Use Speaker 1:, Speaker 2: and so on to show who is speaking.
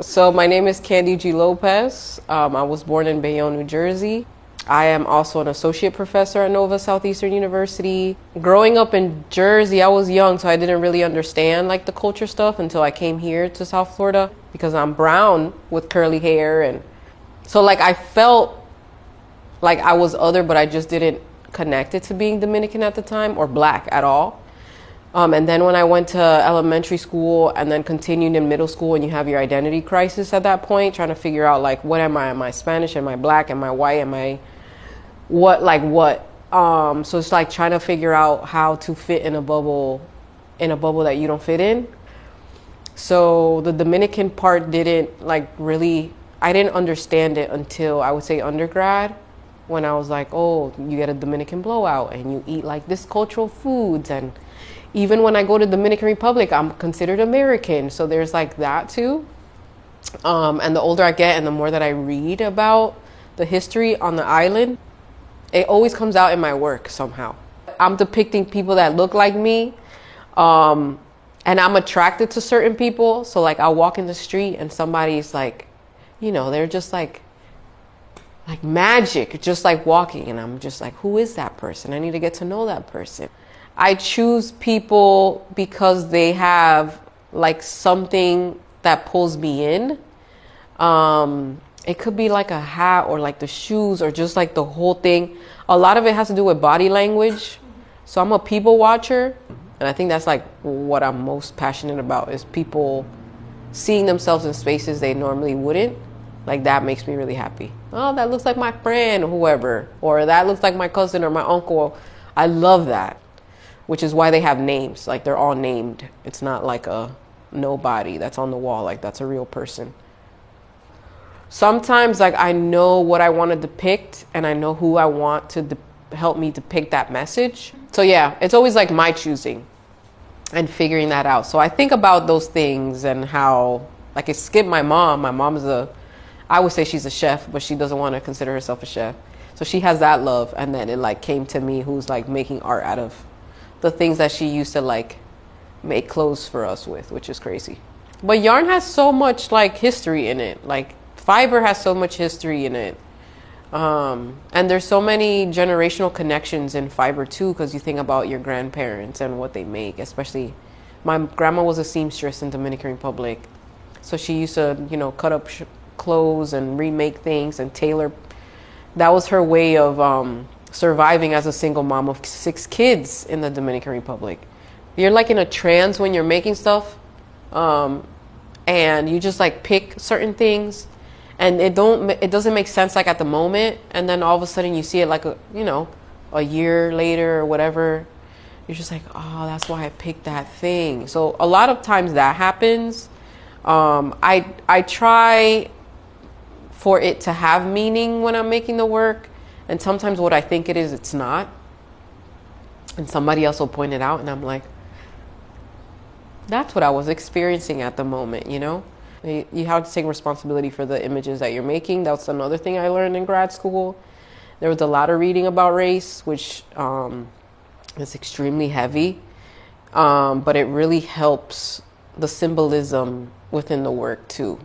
Speaker 1: So my name is Kandy G. Lopez. I was born in Bayonne, New Jersey. I am also an associate professor at Nova Southeastern University. Growing up in Jersey, I was young, so I didn't really understand like the culture stuff until I came here to South Florida because I'm brown with curly hair. And so like I felt like I was other, but I just didn't connect it to being Dominican at the time or black at all. And then when I went to elementary school and then continued in middle school, and you have your identity crisis at that point, trying to figure out like, what am I? Am I Spanish? Am I black? Am I white? Am I what? Like what? So it's like trying to figure out how to fit in a bubble that you don't fit in. So the Dominican part didn't like really, I didn't understand it until I would say undergrad, when I was like, oh, you get a Dominican blowout and you eat like this cultural foods. And even when I go to Dominican Republic, I'm considered American. So there's like that too. And the older I get and the more that I read about the history on the island, it always comes out in my work somehow. I'm depicting people that look like me. And I'm attracted to certain people. So like I'll walk in the street and somebody's like, you know, they're just like magic, just like walking. And I'm just like, who is that person? I need to get to know that person. I choose people because they have like something that pulls me in. It could be like a hat or like the shoes or just like the whole thing. A lot of it has to do with body language. So I'm a people watcher. And I think that's like what I'm most passionate about, is people seeing themselves in spaces they normally wouldn't. Like that makes me really happy. Oh, that looks like my friend or whoever, or that looks like my cousin or my uncle. I love that, which is why they have names. Like they're all named. It's not like a nobody that's on the wall. Like that's a real person. Sometimes like I know what I want to depict and I know who I want to help me depict that message. So yeah, it's always like my choosing and figuring that out. So I think about those things and how, like it skipped my mom. My mom is I would say she's a chef, but she doesn't want to consider herself a chef. So she has that love. And then it like came to me, who's like making art out of the things that she used to like make clothes for us with, which is crazy. But yarn has so much like history in it. Like fiber has so much history in it. And there's so many generational connections in fiber too, because you think about your grandparents and what they make. Especially my grandma was a seamstress in Dominican Republic. So she used to, you know, cut up clothes and remake things and tailor. That was her way of surviving as a single mom of 6 kids in the Dominican Republic. You're like in a trance when you're making stuff, and you just like pick certain things, and it doesn't make sense like at the moment, and then all of a sudden you see it like a year later or whatever. You're just like, oh, that's why I picked that thing. So a lot of times that happens. I try for it to have meaning when I'm making the work. And sometimes what I think it is, it's not. And somebody else will point it out and I'm like, that's what I was experiencing at the moment, you know? You have to take responsibility for the images that you're making. That's another thing I learned in grad school. There was a lot of reading about race, which is extremely heavy. But it really helps the symbolism within the work too.